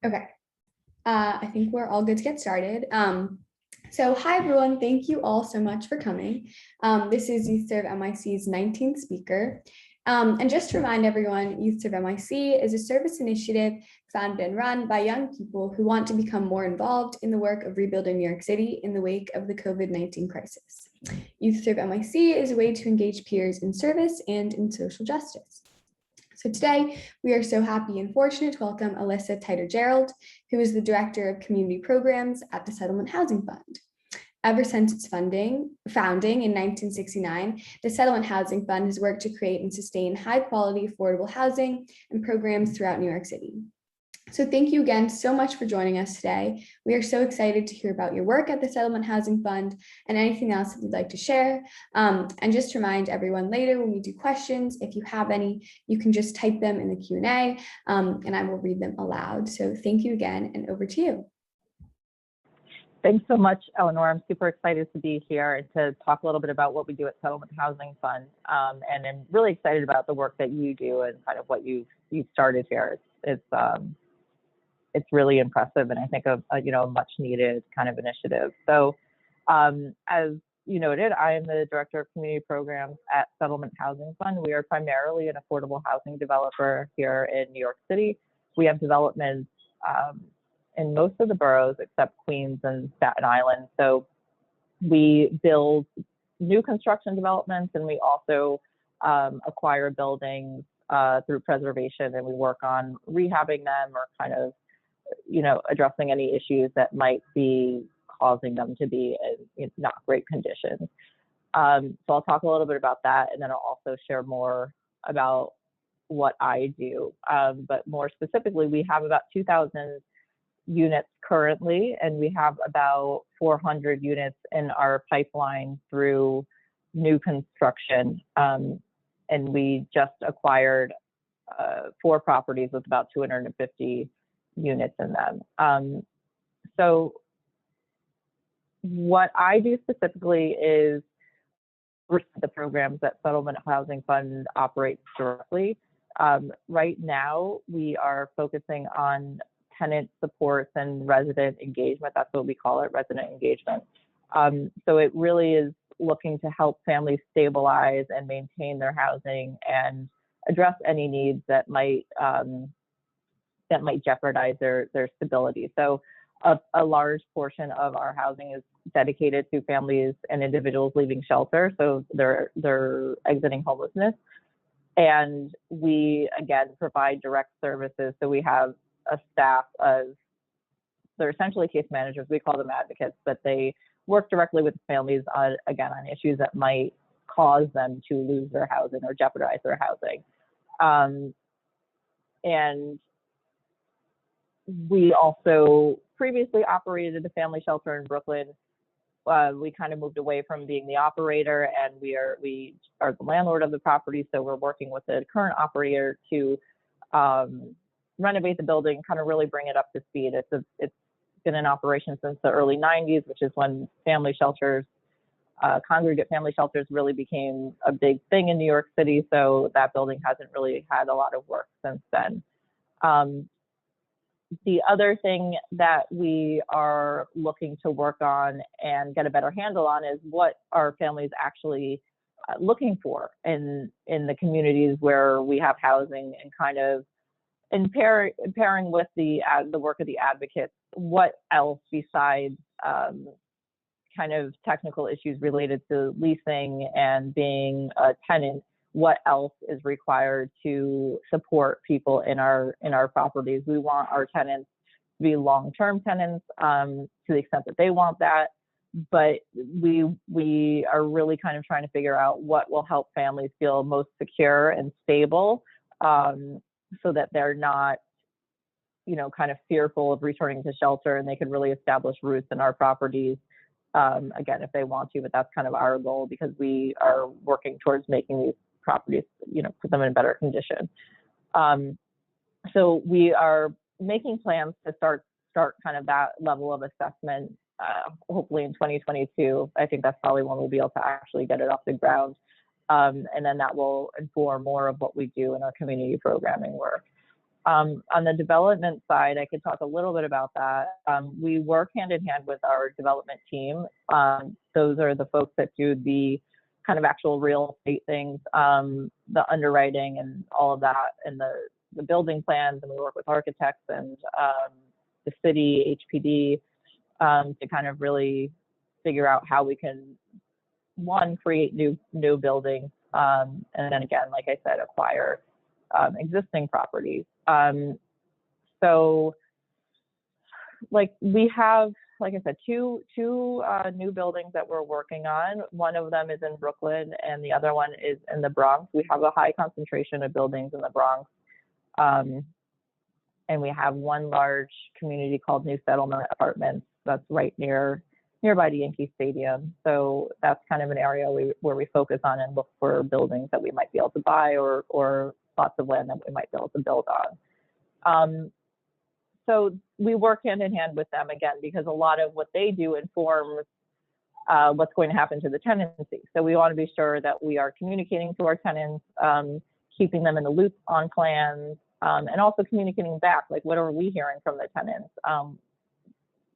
Okay, I think we're all good to get started. So hi everyone, thank you all so much for coming. This is YouthServe NYC's 19th speaker. And just to remind everyone, YouthServe NYC is a service initiative founded and run by young people who want to become more involved in the work of rebuilding New York City in the wake of the COVID-19 crisis. YouthServe NYC is a way to engage peers in service and in social justice. So today, we are so happy and fortunate to welcome Alissa Tyghter-Gerald, who is the Director of Community Programs at the Settlement Housing Fund. Ever since its founding in 1969, the Settlement Housing Fund has worked to create and sustain high-quality, affordable housing and programs throughout New York City. So thank you again so much for joining us today. We are so excited to hear about your work at the Settlement Housing Fund and anything else that you'd like to share. And just to remind everyone later when we do questions, if you have any, you can just type them in the Q&A and I will read them aloud. So thank you again and over to you. Thanks so much, Eleanor. I'm super excited to be here and to talk a little bit about what we do at Settlement Housing Fund. And I'm really excited about the work that you do and kind of what you've started here. It's really impressive, and I think a much needed kind of initiative. So as you noted, I am the Director of Community Programs at Settlement Housing Fund. We are primarily an affordable housing developer here in New York City. We have developments in most of the boroughs except Queens and Staten Island. So we build new construction developments, and we also acquire buildings through preservation, and we work on rehabbing them or kind of addressing any issues that might be causing them to be in not great conditions. So I'll talk a little bit about that, and then I'll also share more about what I do. But more specifically, we have about 2,000 units currently, and we have about 400 units in our pipeline through new construction. And we just acquired 4 properties with about 250 units in them. So what I do specifically is the programs that Settlement Housing Fund operates directly. Right now, we are focusing on tenant supports and resident engagement. That's what we call it, resident engagement. So it really is looking to help families stabilize and maintain their housing and address any needs that might jeopardize their stability. So a large portion of our housing is dedicated to families and individuals leaving shelter. So they're exiting homelessness. And we, again, provide direct services. So we have a staff of, they're essentially case managers. We call them advocates, but they work directly with families on issues that might cause them to lose their housing or jeopardize their housing. And we also previously operated a family shelter in Brooklyn. We kind of moved away from being the operator, and we are the landlord of the property. So we're working with the current operator to renovate the building, kind of really bring it up to speed. It's been in operation since the early 90s, which is when family shelters, congregate family shelters really became a big thing in New York City. So that building hasn't really had a lot of work since then. The other thing that we are looking to work on and get a better handle on is what are families actually looking for in the communities where we have housing, and kind of pairing with the work of the advocates, what else besides kind of technical issues related to leasing and being a tenant, what else is required to support people in our properties. We want our tenants to be long-term tenants to the extent that they want that, but we are really kind of trying to figure out what will help families feel most secure and stable, so that they're not, kind of fearful of returning to shelter, and they can really establish roots in our properties, again, if they want to. But that's kind of our goal, because we are working towards making these properties, put them in better condition. So we are making plans to start kind of that level of assessment, hopefully in 2022. I think that's probably when we'll be able to actually get it off the ground. And then that will inform more of what we do in our community programming work. On the development side, I could talk a little bit about that. We work hand in hand with our development team. Those are the folks that do the kind of actual real estate things, the underwriting and all of that, and the building plans, and we work with architects and the city, HPD, to kind of really figure out how we can, one, create new buildings, and then again, like I said, acquire existing properties. So like we have, like I said, two new buildings that we're working on. One of them is in Brooklyn and the other one is in the Bronx. We have a high concentration of buildings in the Bronx. And we have one large community called New Settlement Apartments that's right nearby the Yankee Stadium. So that's kind of an area where we focus on and look for buildings that we might be able to buy or plots of land that we might be able to build on. So we work hand in hand with them again, because a lot of what they do informs what's going to happen to the tenancy. So we want to be sure that we are communicating to our tenants, keeping them in the loop on plans, and also communicating back, like what are we hearing from the tenants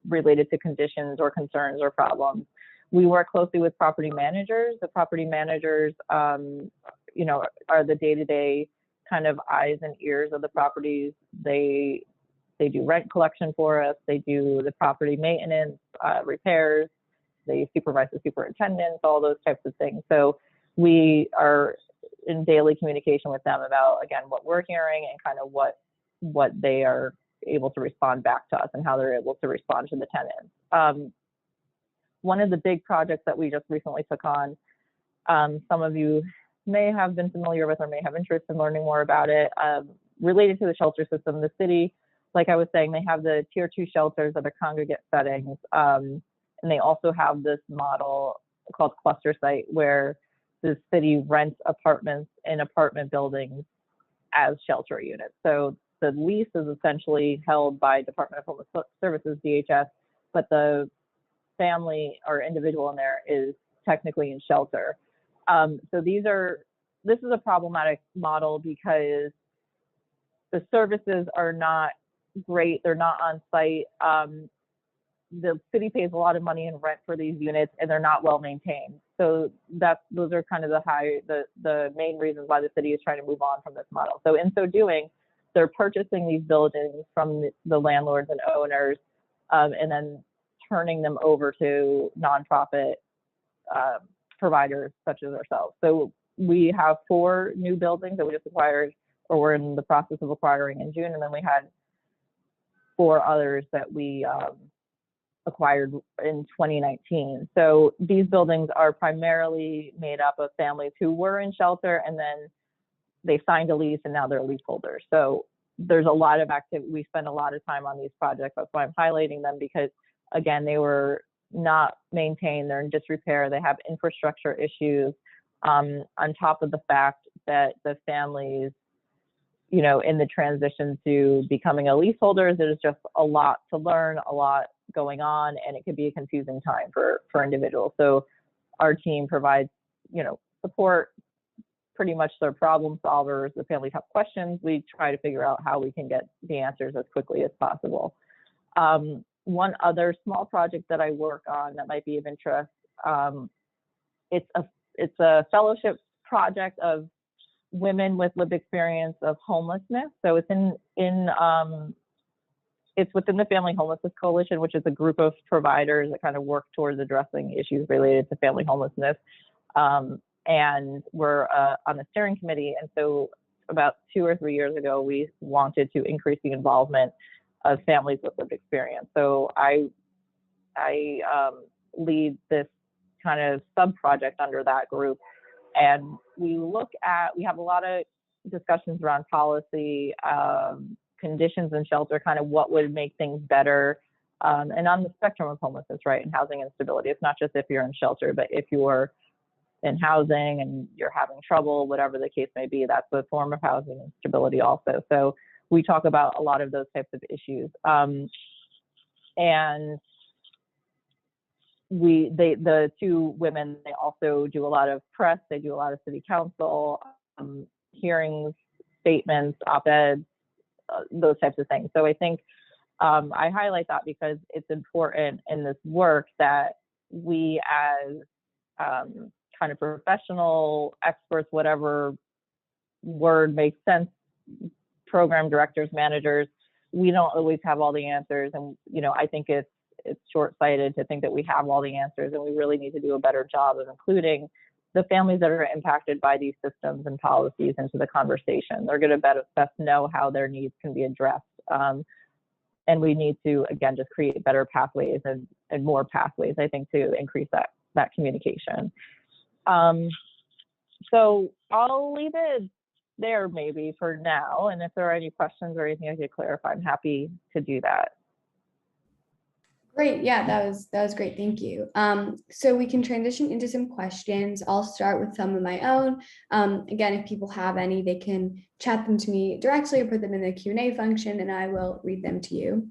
related to conditions or concerns or problems. We work closely with property managers. The property managers, you know, are the day-to-day kind of eyes and ears of the properties. They do rent collection for us. They do the property maintenance, repairs. They supervise the superintendents, all those types of things. So we are in daily communication with them about, again, what we're hearing and kind of what they are able to respond back to us and how they're able to respond to the tenants. One of the big projects that we just recently took on, some of you may have been familiar with or may have interest in learning more about it, related to the shelter system. The city, like I was saying, they have the tier 2 shelters that are congregate settings. And they also have this model called cluster site, where the city rents apartments in apartment buildings as shelter units. So the lease is essentially held by Department of Homeless Services, DHS, but the family or individual in there is technically in shelter. So this is a problematic model because the services are not great. They're not on site. The city pays a lot of money in rent for these units, and they're not well maintained. So those are kind of the main reasons why the city is trying to move on from this model. So in so doing, they're purchasing these buildings from the landlords and owners, and then turning them over to nonprofit providers such as ourselves. So we have 4 new buildings that we just acquired, or we're in the process of acquiring in June, and then we had 4 others that we acquired in 2019. So these buildings are primarily made up of families who were in shelter, and then they signed a lease and now they're leaseholders. So there's a lot of activity. We spend a lot of time on these projects. That's why I'm highlighting them, because again, they were not maintained. They're in disrepair. They have infrastructure issues, on top of the fact that the families, you know, in the transition to becoming a leaseholder, there's just a lot to learn, a lot going on, and it could be a confusing time for individuals. So our team provides, you know, support. Pretty much they're problem solvers. The families have questions. We try to figure out how we can get the answers as quickly as possible. One other small project that I work on that might be of interest, it's a fellowship project of women with lived experience of homelessness. So it's it's within the Family Homelessness Coalition, which is a group of providers that kind of work towards addressing issues related to family homelessness. And we're on the steering committee. And so about 2 or 3 years ago, we wanted to increase the involvement of families with lived experience. So I lead this kind of sub-project under that group. And we have a lot of discussions around policy, conditions in shelter, kind of what would make things better. And on the spectrum of homelessness, right, and housing instability. It's not just if you're in shelter, but if you're in housing and you're having trouble, whatever the case may be, that's a form of housing instability also. So we talk about a lot of those types of issues. And the 2 women, they also do a lot of press, they do a lot of city council hearings, statements, op-eds, those types of things. So I think I highlight that because it's important in this work that we as kind of professional experts, whatever word makes sense, program directors, managers, we don't always have all the answers. And, I think it's short-sighted to think that we have all the answers, and we really need to do a better job of including the families that are impacted by these systems and policies into the conversation. They're going to best know how their needs can be addressed. And we need to, again, just create better pathways and more pathways, I think, to increase that communication. So I'll leave it there maybe for now. And if there are any questions or anything I could clarify, I'm happy to do that. Great. Yeah, that was great. Thank you. So we can transition into some questions. I'll start with some of my own. Again, if people have any, they can chat them to me directly or put them in the Q&A function, and I will read them to you.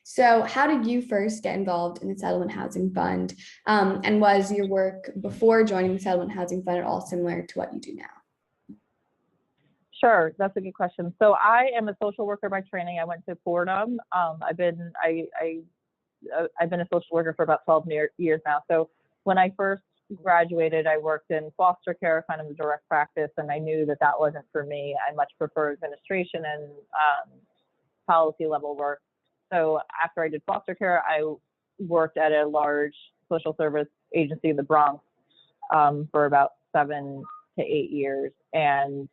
So how did you first get involved in the Settlement Housing Fund? And was your work before joining the Settlement Housing Fund at all similar to what you do now? Sure, that's a good question. So I am a social worker by training. I went to Fordham. I've been a social worker for about 12 years now. So when I first graduated, I worked in foster care, kind of a direct practice, and I knew that wasn't for me. I much prefer administration and policy level work. So after I did foster care, I worked at a large social service agency in the Bronx for about 7 to 8 years. And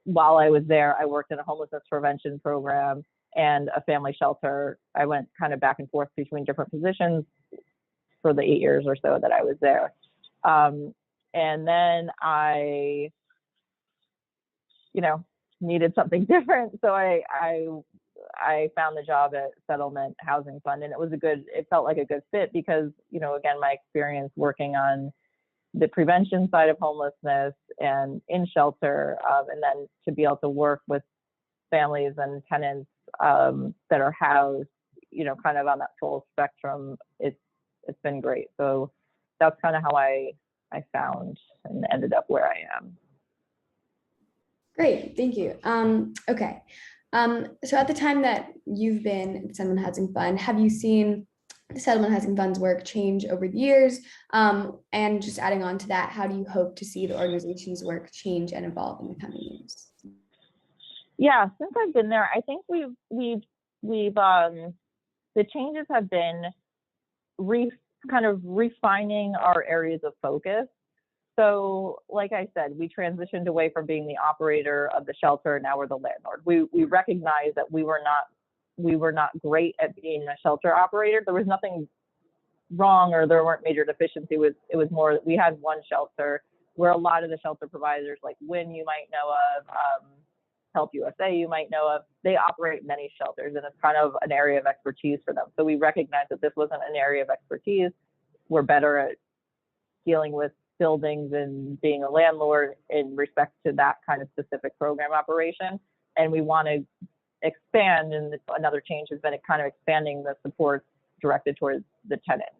while I was there, I worked in a homelessness prevention program and a family shelter. I went kind of back and forth between different positions for the 8 years or so that I was there. And then I, needed something different. So I found the job at Settlement Housing Fund, and it felt like a good fit because, again, my experience working on the prevention side of homelessness and in shelter, and then to be able to work with families and tenants that are housed, kind of on that full spectrum, it's been great. So that's kind of how I found and ended up where I am. Great, thank you. Okay. So at the time that you've been at the Settlement Housing Fund, have you seen the Settlement Housing Fund's work change over the years? And just adding on to that, how do you hope to see the organization's work change and evolve in the coming years? Yeah, since I've been there, I think we've the changes have been kind of refining our areas of focus. So, like I said, we transitioned away from being the operator of the shelter, and now we're the landlord. We recognize that we were not great at being a shelter operator. There was nothing wrong, or there weren't major deficiencies. It was more that we had one shelter where a lot of the shelter providers, like WIN, you might know of, Help USA, you might know of, they operate many shelters, and it's kind of an area of expertise for them. So we recognized that this wasn't an area of expertise. We're better at dealing with buildings and being a landlord in respect to that kind of specific program operation. And we want to expand, and another change has been kind of expanding the support directed towards the tenants.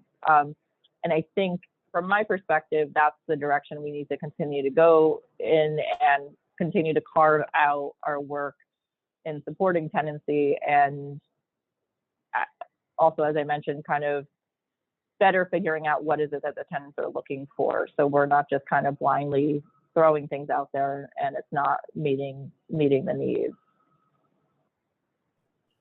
And I think from my perspective, that's the direction we need to continue to go in and continue to carve out our work in supporting tenancy. And also, as I mentioned, kind of better figuring out what is it that the tenants are looking for. So we're not just kind of blindly throwing things out there and it's not meeting the needs.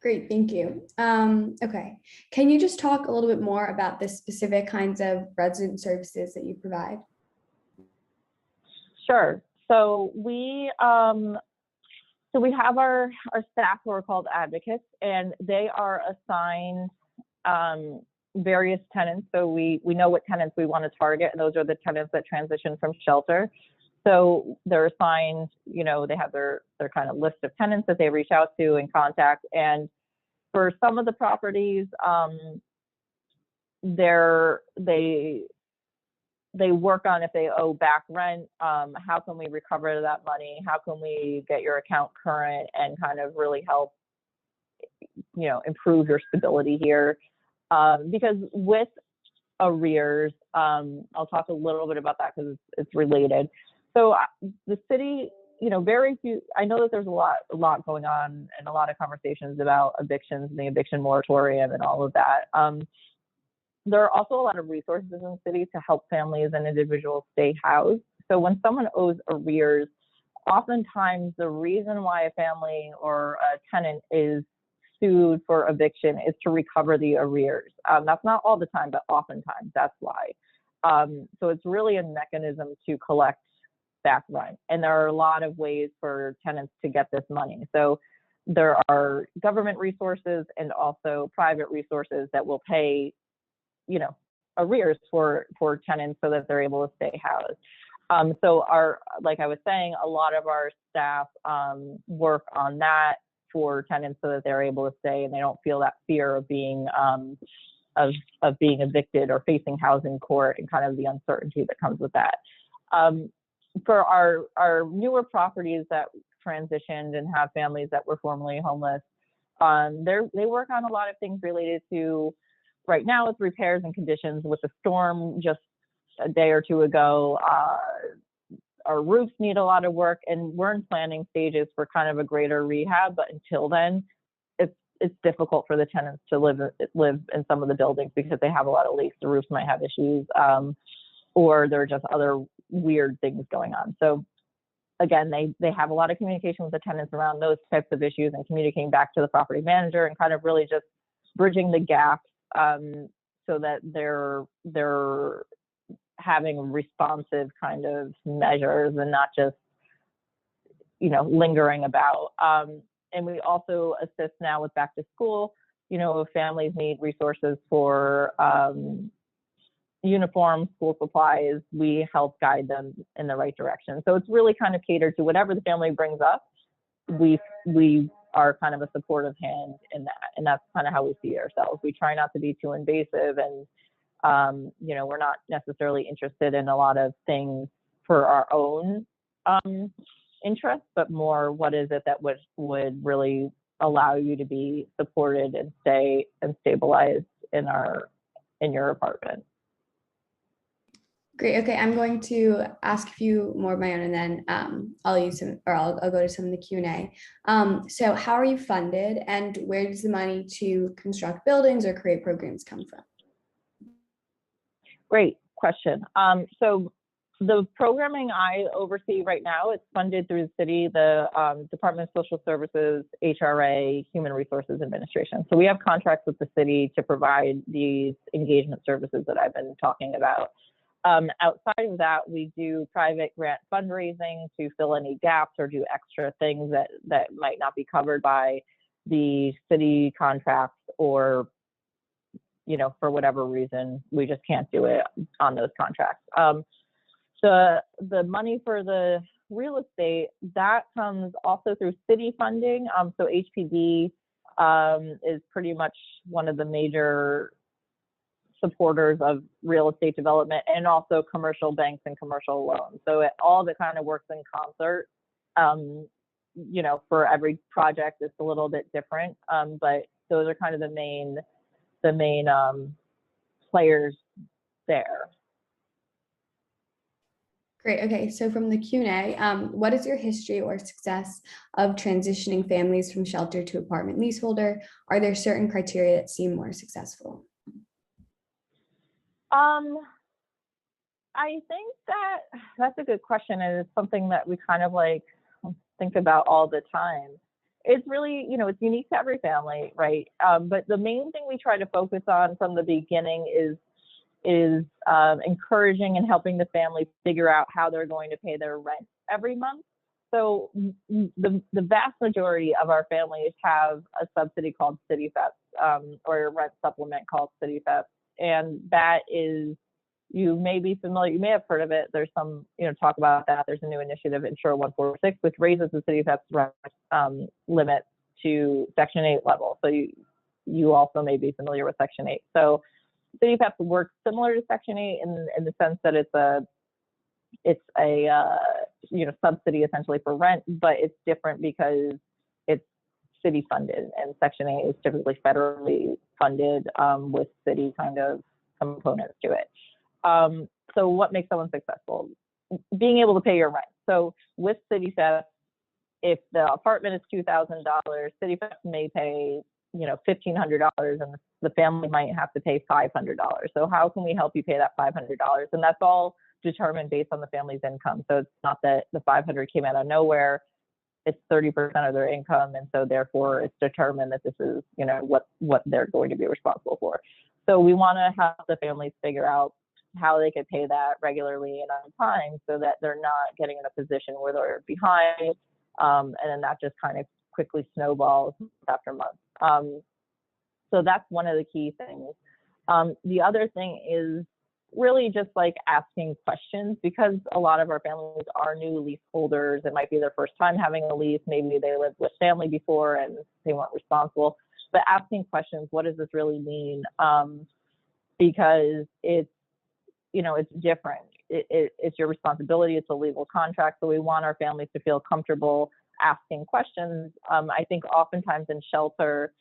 Great, thank you. Okay, can you just talk a little bit more about the specific kinds of resident services that you provide? Sure. So we have our staff who are called advocates, and they are assigned various tenants. So we know what tenants we want to target, and those are the tenants that transition from shelter. So they're assigned, they have their kind of list of tenants that they reach out to and contact. And for some of the properties, they work on if they owe back rent, how can we recover that money? How can we get your account current and kind of really help, improve your stability here? Because with arrears, I'll talk a little bit about that because it's related. So the city very few. I know that there's a lot going on and a lot of conversations about evictions and the eviction moratorium and all of that. There are also a lot of resources in the city to help families and individuals stay housed. So when someone owes arrears, oftentimes the reason why a family or a tenant is sued for eviction is to recover the arrears. That's not all the time, but oftentimes that's why. So it's really a mechanism to collect back rent. And there are a lot of ways for tenants to get this money. So there are government resources and also private resources that will pay, arrears for tenants so that they're able to stay housed. So like I was saying, a lot of our staff work on that for tenants so that they're able to stay and they don't feel that fear of being of being evicted or facing housing court and kind of the uncertainty that comes with that. For our newer properties that transitioned and have families that were formerly homeless, they work on a lot of things related to, right now it's repairs and conditions. With the storm just a day or two ago, our roofs need a lot of work, and we're in planning stages for kind of a greater rehab. But until then, it's difficult for the tenants to live in some of the buildings because they have a lot of leaks. The roofs might have issues, or there are just other weird things going on. So again, they have a lot of communication with the tenants around those types of issues and communicating back to the property manager and kind of really just bridging the gap so that they're having responsive kind of measures and not just, lingering about. And we also assist now with back to school. If families need resources for uniforms, school supplies, we help guide them in the right direction. So it's really kind of catered to whatever the family brings up. We are kind of a supportive hand in that, and that's kind of how we see ourselves. We try not to be too invasive, and we're not necessarily interested in a lot of things for our own interest, but more what is it that would really allow you to be supported and stay and stabilized in your apartment. Great. Okay, I'm going to ask a few more of my own, and then I'll go to some of the Q&A. So how are you funded, and where does the money to construct buildings or create programs come from? Great question. So the programming I oversee right now, it's funded through the city, the Department of Social Services, HRA, Human Resources Administration. So we have contracts with the city to provide these engagement services that I've been talking about. Outside of that, we do private grant fundraising to fill any gaps or do extra things that might not be covered by the city contracts, or for whatever reason, we just can't do it on those contracts. The money for the real estate, that comes also through city funding. So HPD is pretty much one of the major supporters of real estate development, and also commercial banks and commercial loans. So all of it kind of works in concert. For every project, it's a little bit different, but those are kind of the main players there. Great. Okay, so from the Q&A, what is your history or success of transitioning families from shelter to apartment leaseholder? Are there certain criteria that seem more successful? I think that's a good question, and it's something that we kind of think about all the time. It's really, it's unique to every family, right? But the main thing we try to focus on from the beginning is encouraging and helping the family figure out how they're going to pay their rent every month. So the vast majority of our families have a subsidy called City Fest, or a rent supplement called City Fest. And that is, you may be familiar, you may have heard of it. There's some, talk about that. There's a new initiative, Insure 146, which raises the City Fest rent limit to Section 8 level. So you also may be familiar with Section 8. So City Fest works similar to Section 8 in the sense that it's a subsidy essentially for rent, but it's different because it's city funded, and Section 8 is typically federally funded with city kind of components to it. So what makes someone successful? Being able to pay your rent. So with City Fest, if the apartment is $2,000, CityFest may pay, $1,500, and the family might have to pay $500. So how can we help you pay that $500? And that's all determined based on the family's income. So it's not that the 500 came out of nowhere. It's 30% of their income, and so therefore it's determined that this is, what they're going to be responsible for. So we want to help the families figure out how they could pay that regularly and on time, so that they're not getting in a position where they're behind, and then that just kind of quickly snowballs after months. So that's one of the key things. The other thing is really just like asking questions, because a lot of our families are new leaseholders. It might be their first time having a lease. Maybe they lived with family before and they weren't responsible. But asking questions, what does this really mean? Because it's, it's different. It's your responsibility. It's a legal contract. So we want our families to feel comfortable asking questions. I think oftentimes in shelter,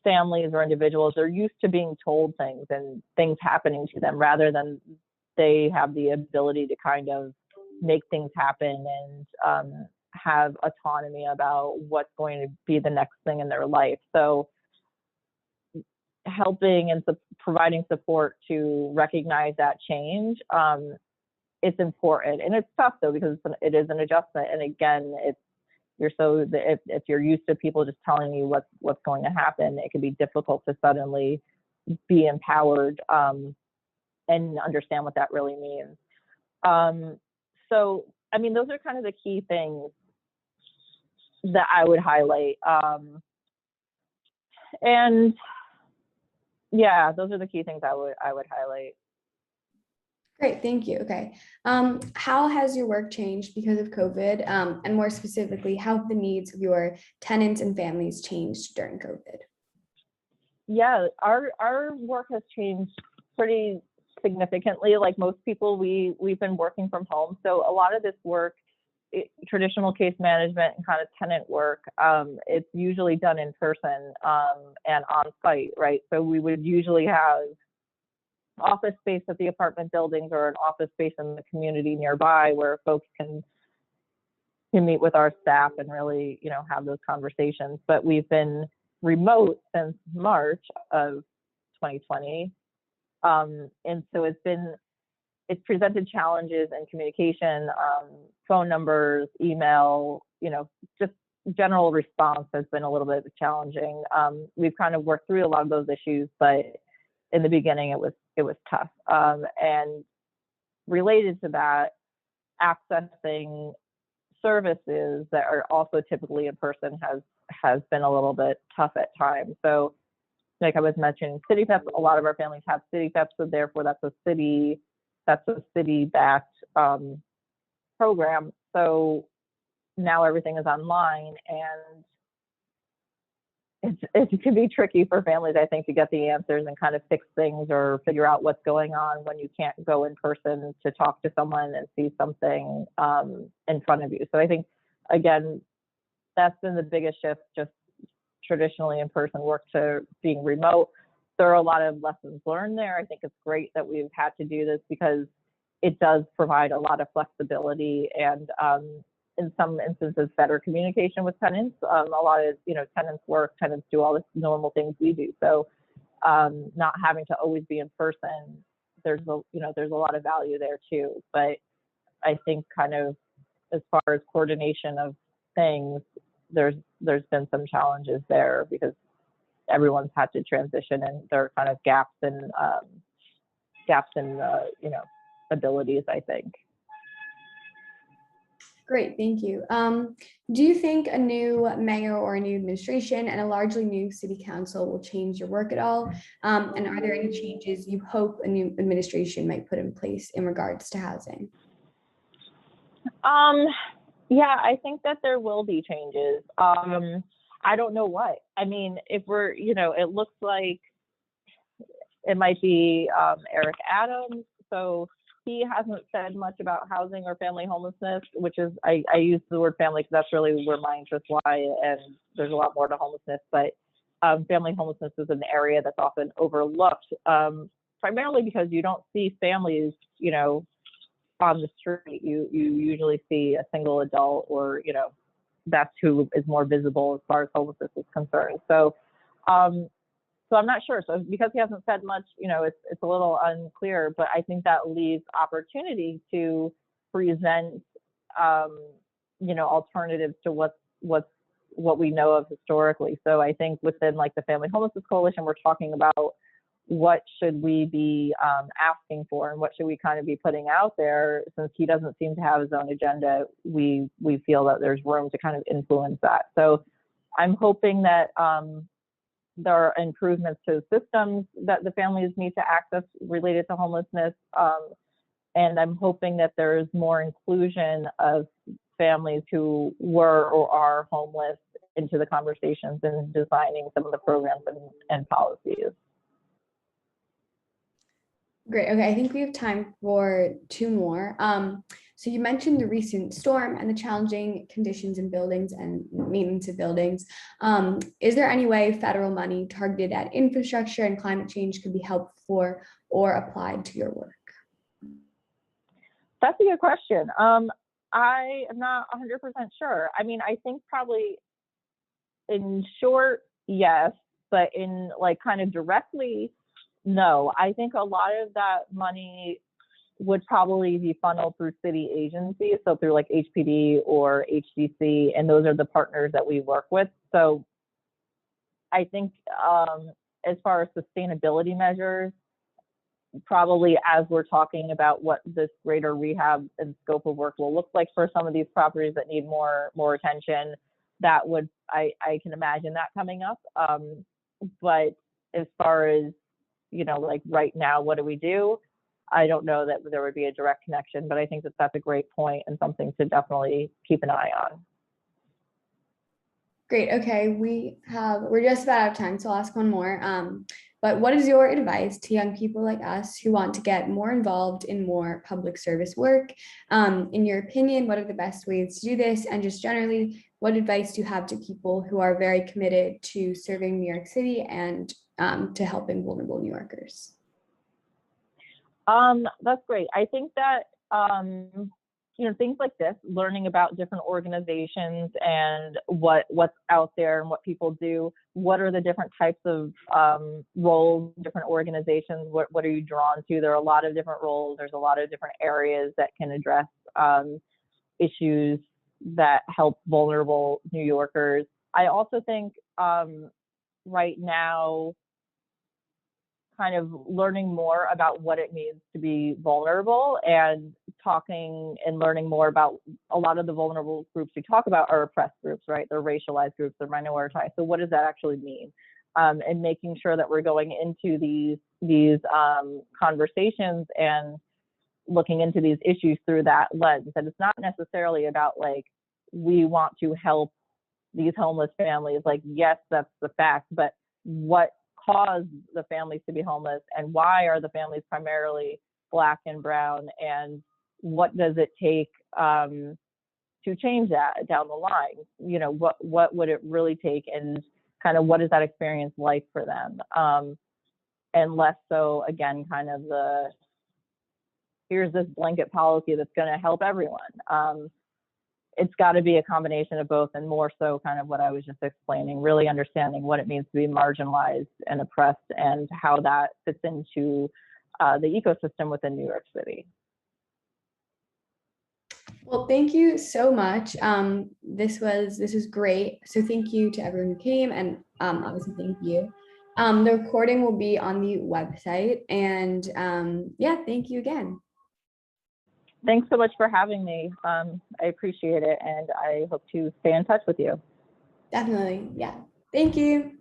families or individuals are used to being told things and things happening to them, rather than they have the ability to kind of make things happen and have autonomy about what's going to be the next thing in their life. So helping and providing support to recognize that change, it's important. And it's tough though, because it is an adjustment. And again, if you're used to people just telling you what's going to happen, it can be difficult to suddenly be empowered and understand what that really means. So, I mean, those are kind of the key things that I would highlight. And yeah, those are the key things I would highlight. Great, thank you. Okay. How has your work changed because of COVID? And more specifically, how have the needs of your tenants and families changed during COVID? Yeah, our work has changed pretty significantly. Like most people, we've been working from home. So a lot of this work, traditional case management and kind of tenant work, it's usually done in person and on site, right? So we would usually have office space at the apartment buildings or an office space in the community nearby where folks can meet with our staff and really, have those conversations. But we've been remote since March of 2020. And so it's presented challenges in communication, phone numbers, email, just general response has been a little bit challenging. We've kind of worked through a lot of those issues, but in the beginning it was tough. And related to that, accessing services that are also typically in person has been a little bit tough at times. So like I was mentioning, CityFest, a lot of our families have CityFest, so therefore that's a city-backed program. So now everything is online, and it can be tricky for families, I think, to get the answers and kind of fix things or figure out what's going on when you can't go in person to talk to someone and see something in front of you. So I think, again, that's been the biggest shift, just traditionally in-person work to being remote. There are a lot of lessons learned there. I think it's great that we've had to do this because it does provide a lot of flexibility and in some instances, better communication with tenants. A lot of, tenants do all the normal things we do. So not having to always be in person, there's a lot of value there too. But I think kind of as far as coordination of things, there's been some challenges there because everyone's had to transition, and there are kind of gaps in abilities, I think. Great, thank you. Do you think a new mayor or a new administration and a largely new city council will change your work at all? And are there any changes you hope a new administration might put in place in regards to housing? Yeah, I think that there will be changes. I don't know what. I mean, if we're, it looks like it might be Eric Adams. So he hasn't said much about housing or family homelessness, which is, I use the word family because that's really where my interests lie, and there's a lot more to homelessness. But family homelessness is an area that's often overlooked, primarily because you don't see families, on the street. You usually see a single adult or, that's who is more visible as far as homelessness is concerned. So so I'm not sure. So because he hasn't said much, it's a little unclear, but I think that leaves opportunity to present, alternatives to what we know of historically. So I think within like the Family Homelessness Coalition, we're talking about what should we be asking for and what should we kind of be putting out there. Since he doesn't seem to have his own agenda, we feel that there's room to kind of influence that. So I'm hoping that there are improvements to systems that the families need to access related to homelessness. And I'm hoping that there's more inclusion of families who were or are homeless into the conversations and designing some of the programs and policies. Great. Okay, I think we have time for two more. So you mentioned the recent storm and the challenging conditions in buildings and maintenance of buildings. Is there any way federal money targeted at infrastructure and climate change could be helped for or applied to your work? That's a good question. I am not 100% sure. I mean, I think probably in short, yes, but in like kind of directly, no. I think a lot of that money would probably be funneled through city agencies, so through like HPD or HDC, and those are the partners that we work with. So I think as far as sustainability measures, probably as we're talking about what this greater rehab and scope of work will look like for some of these properties that need more attention, that would, I can imagine that coming up. But as far as, like right now, what do we do? I don't know that there would be a direct connection, but I think that that's a great point and something to definitely keep an eye on. Great. Okay, we're just about out of time, so I'll ask one more. But what is your advice to young people like us who want to get more involved in more public service work? In your opinion, what are the best ways to do this? And just generally, what advice do you have to people who are very committed to serving New York City and to helping vulnerable New Yorkers? That's great. I think that, things like this, learning about different organizations and what's out there and what people do, what are the different types of roles, different organizations, what are you drawn to? There are a lot of different roles. There's a lot of different areas that can address issues that help vulnerable New Yorkers. I also think right now, kind of learning more about what it means to be vulnerable and talking and learning more about a lot of the vulnerable groups we talk about are oppressed groups, right? They're racialized groups, they're minoritized. So what does that actually mean? And making sure that we're going into these conversations and looking into these issues through that lens. And it's not necessarily about like, we want to help these homeless families. Like, yes, that's the fact, but what caused the families to be homeless and why are the families primarily Black and brown, and what does it take to change that down the line? What would it really take, and kind of what is that experience like for them? And less so, again, kind of here's this blanket policy that's going to help everyone. It's got to be a combination of both, and more so kind of what I was just explaining, really understanding what it means to be marginalized and oppressed and how that fits into the ecosystem within New York City. Well, thank you so much. This is great. So thank you to everyone who came, and obviously thank you. The recording will be on the website, and yeah, thank you again. Thanks so much for having me. I appreciate it, and I hope to stay in touch with you. Definitely. Yeah. Thank you.